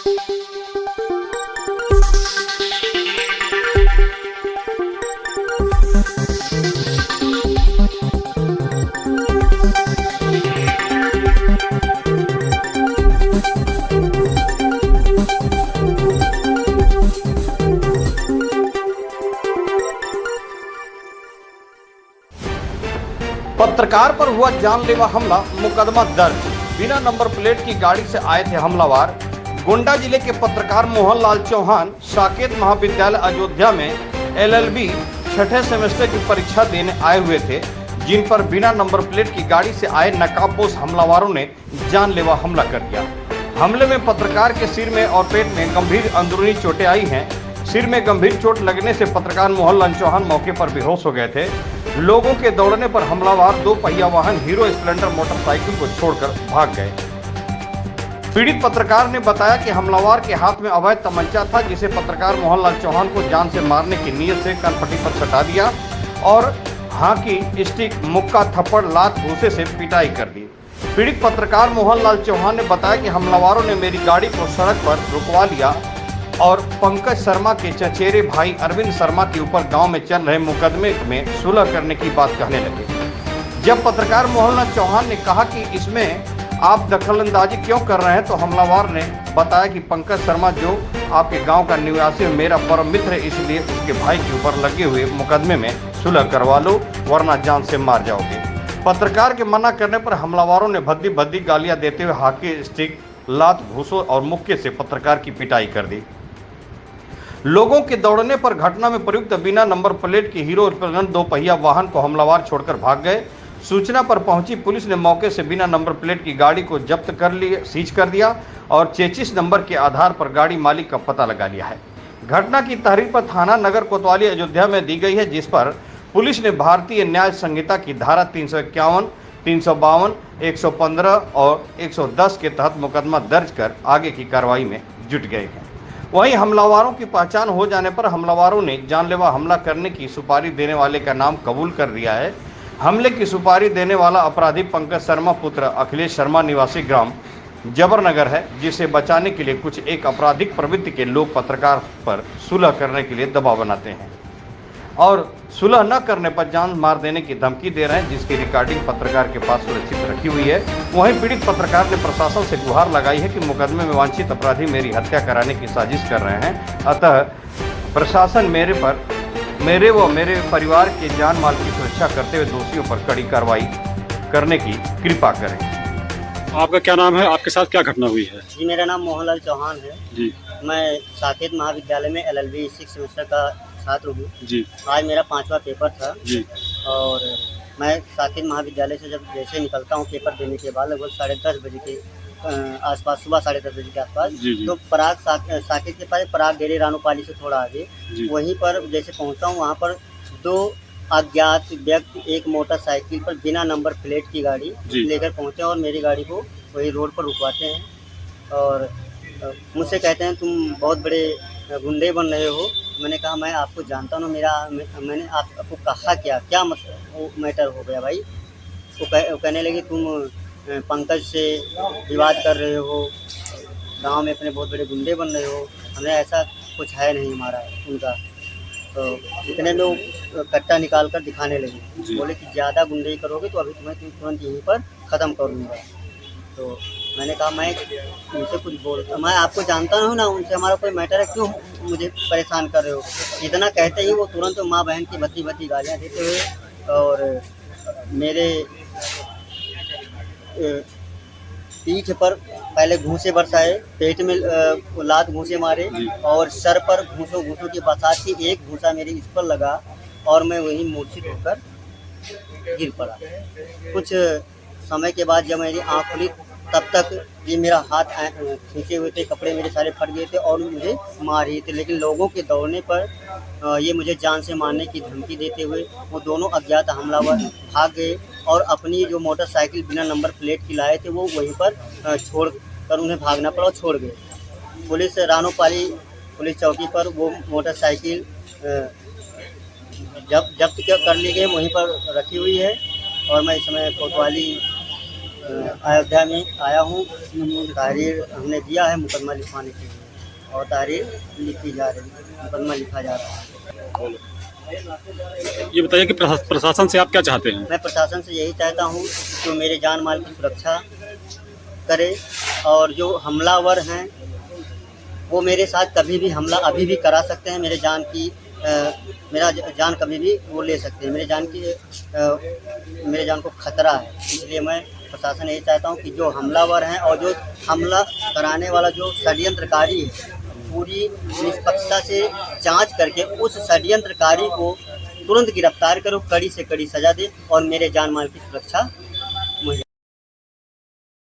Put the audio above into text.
पत्रकार पर हुआ जानलेवा हमला, मुकदमा दर्ज। बिना नंबर प्लेट की गाड़ी से आए थे हमलावर। गोंडा जिले के पत्रकार मोहनलाल चौहान साकेत महाविद्यालय अयोध्या में एलएलबी छठे सेमेस्टर की परीक्षा देने आए हुए थे, जिन पर बिना नंबर प्लेट की गाड़ी से आए नकाबपोश हमलावरों ने जानलेवा हमला कर दिया। हमले में पत्रकार के सिर में और पेट में गंभीर अंदरूनी चोटें आई हैं। सिर में गंभीर चोट लगने से पत्रकार मोहनलाल चौहान मौके पर बेहोश हो गए थे। लोगों के दौड़ने पर हमलावर 2 पहिया वाहन हीरो स्प्लेंडर मोटरसाइकिल को छोड़कर भाग गए। पीड़ित पत्रकार ने बताया कि हमलावर के हाथ में अवैध तमंचा था, जिसे पत्रकार मोहनलाल चौहान को जान से मारने की नीयत से कनपट्टी पर सटा दिया और हाकी, स्टिक, मुक्का, थप्पड़, लात, घूंसे से पिटाई कर दी। पीड़ित पत्रकार मोहनलाल चौहान ने बताया कि हमलावरों ने मेरी गाड़ी को सड़क पर रुकवा लिया और पंकज शर्मा के चचेरे भाई अरविंद शर्मा के ऊपर गांव में चल रहे मुकदमे में सुलह करने की बात कहने लगे। जब पत्रकार मोहनलाल चौहान ने कहा कि इसमें आप दखलंदाजी क्यों कर रहे हैं, तो हमलावर ने बताया कि पंकज शर्मा जो आपके गांव का निवासी है, मेरा परम मित्र है, इसलिए उसके भाई के ऊपर लगे हुए मुकदमे में सुलह करवा लो, वरना जान से मार जाओगे। पत्रकार के मना करने पर हमलावरों ने भद्दी भद्दी गालियां देते हुए हाकी, स्टिक, लात, घूंसों और मुक्के से पत्रकार की पिटाई कर दी। लोगों के दौड़ने पर घटना में प्रयुक्त बिना नंबर प्लेट की हीरो स्प्लेंडर 2 पहिया वाहन को हमलावर छोड़कर भाग गए। सूचना पर पहुंची पुलिस ने मौके से बिना नंबर प्लेट की गाड़ी को जब्त कर लिए, सीज कर दिया और चेचिस नंबर के आधार पर गाड़ी मालिक का पता लगा लिया है। घटना की तहरीर पर थाना नगर कोतवाली अयोध्या में दी गई है, जिस पर पुलिस ने भारतीय न्याय संहिता की धारा 351, 352, 115 और 110 के तहत मुकदमा दर्ज कर आगे की कार्रवाई में जुट गए हैं। वहीं हमलावरों की पहचान हो जाने पर हमलावरों ने जानलेवा हमला करने की सुपारी देने वाले का नाम कबूल कर लिया है। हमले की सुपारी देने वाला अपराधी पंकज शर्मा पुत्र अखिलेश शर्मा निवासी ग्राम जबरनगर है, जिसे बचाने के लिए कुछ एक आपराधिक प्रवृत्ति के लोग पत्रकार पर सुलह करने के लिए दबाव बनाते हैं और सुलह न करने पर जान मार देने की धमकी दे रहे हैं, जिसकी रिकॉर्डिंग पत्रकार के पास सुरक्षित रखी हुई है। वहीं पीड़ित पत्रकार ने प्रशासन से गुहार लगाई है कि मुकदमे में वांछित अपराधी मेरी हत्या कराने की साजिश कर रहे हैं, अतः प्रशासन मेरे व मेरे परिवार के जान माल की सुरक्षा करते हुए दोषियों पर कड़ी कार्रवाई करने की कृपा करें। आपका क्या नाम है? आपके साथ क्या घटना हुई है? जी, मेरा नाम मोहनलाल चौहान है जी। मैं साकेत महाविद्यालय में एलएलबी 6 सेमेस्टर का छात्र हूँ जी। आज मेरा 5वां पेपर था जी। और मैं साकेत महाविद्यालय से जब जैसे निकलता हूँ पेपर देने के बाद लगभग 10:30 बजे के आसपास, सुबह 10:30 बजे के आसपास, तो पराग साकेत के पास पराग डेरे रानोपाली से थोड़ा आगे, वहीं पर जैसे पहुँचता हूँ, वहाँ पर 2 अज्ञात व्यक्ति एक मोटरसाइकिल पर बिना नंबर प्लेट की गाड़ी लेकर पहुँचे और मेरी गाड़ी को वही रोड पर रुकवाते हैं और मुझसे कहते हैं तुम बहुत बड़े गुंडे बन रहे हो। मैंने कहा मैं आपको जानता हूँ, मैंने आपको कहा क्या मतलब मैटर हो गया भाई। वो कहने लगे तुम पंकज से विवाद कर रहे हो, गांव में अपने बहुत बड़े गुंडे बन रहे हो। हमें ऐसा कुछ है नहीं हमारा उनका। तो इतने लोग कट्टा निकाल कर दिखाने लगे, बोले कि ज़्यादा गुंडे करोगे तो अभी तुम्हें तुरंत यहीं पर ख़त्म कर दूँगा। तो मैंने कहा मैं उनसे कुछ बोलता, मैं आपको जानता हूँ ना, उनसे हमारा कोई मैटर है, क्यों मुझे परेशान कर रहे हो। इतना कहते ही वो तुरंत माँ बहन की भद्दी गालियाँ देते हुए और मेरे पीठ पर पहले घूंसे बरसाए, पेट में लात घूंसे मारे और सर पर घूंसों की बरसात थी। एक घूंसा मेरे इस पर लगा और मैं वहीं मूर्छित होकर गिर पड़ा। कुछ समय के बाद जब मेरी आँख खुली तब तक ये मेरा हाथ खींचे हुए थे, कपड़े मेरे सारे फट गए थे और मुझे मार रहे थे। लेकिन लोगों के दौड़ने पर ये मुझे जान से मारने की धमकी देते हुए वो दोनों अज्ञात हमलावर भाग गए और अपनी जो मोटरसाइकिल बिना नंबर प्लेट की लाए थे वो वहीं पर छोड़ कर उन्हें भागना पड़ा और छोड़ गए। पुलिस रानोपाली पुलिस चौकी पर वो मोटरसाइकिल जब्त कर ली गई, वहीं पर रखी हुई है और मैं इस समय कोतवाली अयोध्या में आया हूँ, तहरीर हमने दिया है मुकदमा लिखवाने के लिए और तहरीर लिखी जा रही है, मुकदमा लिखा जा रहा है। ये बताइए कि प्रशासन से आप क्या चाहते हैं? मैं प्रशासन से यही चाहता हूँ कि वो मेरे जान माल की सुरक्षा करे और जो हमलावर हैं वो मेरे साथ कभी भी हमला अभी भी करा सकते हैं। मेरा जान कभी भी वो ले सकते हैं। मेरे जान को खतरा है, इसलिए मैं प्रशासन यही चाहता हूँ कि जो हमलावर हैं और जो हमला कराने वाला जो षड्यंत्रकारी है, पूरी निष्पक्षता से जांच करके उस षड्यंत्रकारी को तुरंत गिरफ्तार करो, कड़ी से कड़ी सजा दे और मेरे जान माल की सुरक्षा